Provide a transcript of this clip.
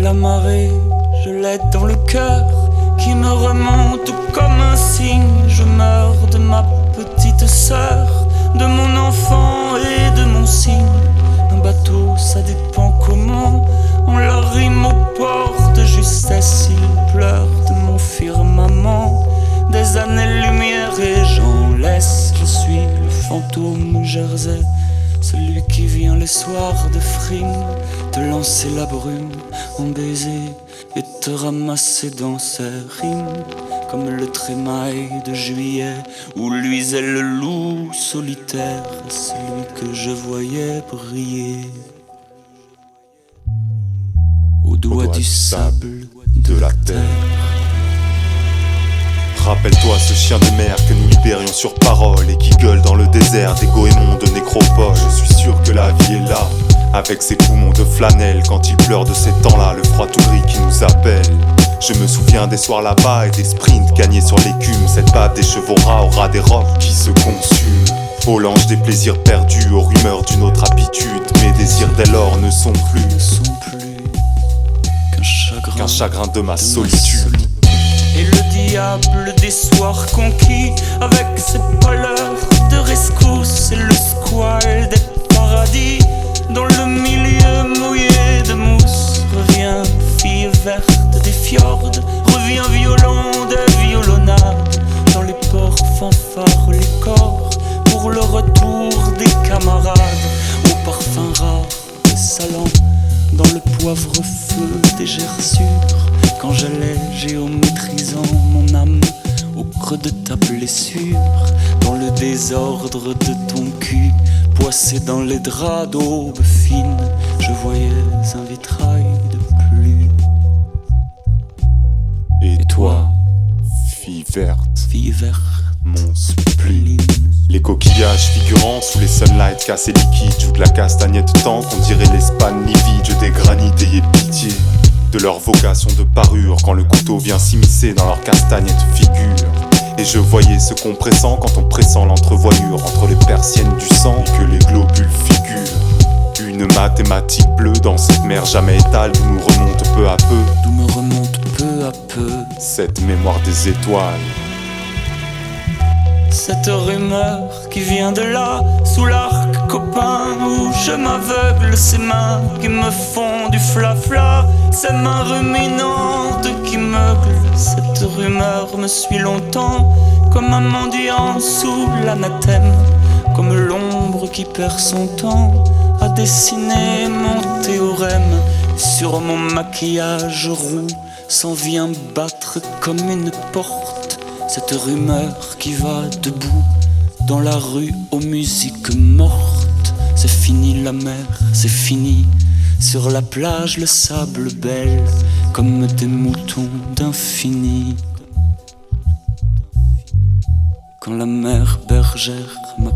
La marée, je l'ai dans le cœur, qui me remonte comme un signe. Je meurs de ma petite sœur, de mon enfant et de mon cygne. Un bateau, ça dépend comment on l'arrime aux portes. Justesse, il pleure de mon firmament. Des années-lumière et j'en laisse. Je suis le fantôme Jersey, celui qui vient les soirs de frime, te lancer la brume en baiser et te ramasser dans ses rimes. Comme le trémail de juillet où luisait le loup solitaire, celui que je voyais briller au doigt du sable de la terre. Rappelle-toi ce chien de mer que nous libérions sur parole et qui gueule dans le désert des goémons de nécropole. Je suis sûr que la vie est là, avec ses poumons de flanelle. Quand il pleure de ces temps-là, le froid tout gris qui nous appelle. Je me souviens des soirs là-bas et des sprints gagnés sur l'écume. Cette bave des chevaux rats au ras des robes qui se consument. Au lange des plaisirs perdus, aux rumeurs d'une autre habitude. Mes désirs dès lors ne sont plus qu'un chagrin de ma solitude. Et le diable des soirs conquis, avec ses pâleurs de rescousse et le squale des paradis, dans le milieu mouillé de mousse, revient fille verte des fjords, revient violon des violonnades, dans les ports fanfares les corps, pour le retour des camarades, au parfum rare des salons, dans le poivre-feu des gerçures. Quand j'allais géométrisant mon âme au creux de ta blessure, dans le désordre de ton cul, poissé dans les draps d'aube fine, je voyais un vitrail de pluie. Et toi, fille verte, mon spleen. Les coquillages figurants sous les sunlights cassés liquides jouent de la castagnette tant qu'on dirait l'Espagne livide des granites. Ayez pitié de leur vocation de parure quand le couteau vient s'immiscer dans leur castagnette figure. Et je voyais ce qu'on pressent quand on pressent l'entrevoyure entre les persiennes du sang et que les globules figurent. Une mathématique bleue dans cette mer jamais étale d'où nous remonte peu à peu cette mémoire des étoiles. Cette rumeur qui vient de là, sous l'arc copain, où je m'aveugle, ces mains qui me font du flafla, ces mains ruminantes qui meuglent. Cette rumeur me suit longtemps, comme un mendiant sous l'anathème, comme l'ombre qui perd son temps à dessiner mon théorème. Sur mon maquillage roux s'en vient battre comme une porte cette rumeur qui va debout dans la rue aux musiques mortes. C'est fini la mer, c'est fini. Sur la plage le sable belle comme des moutons d'infini. Quand la mère bergère m'a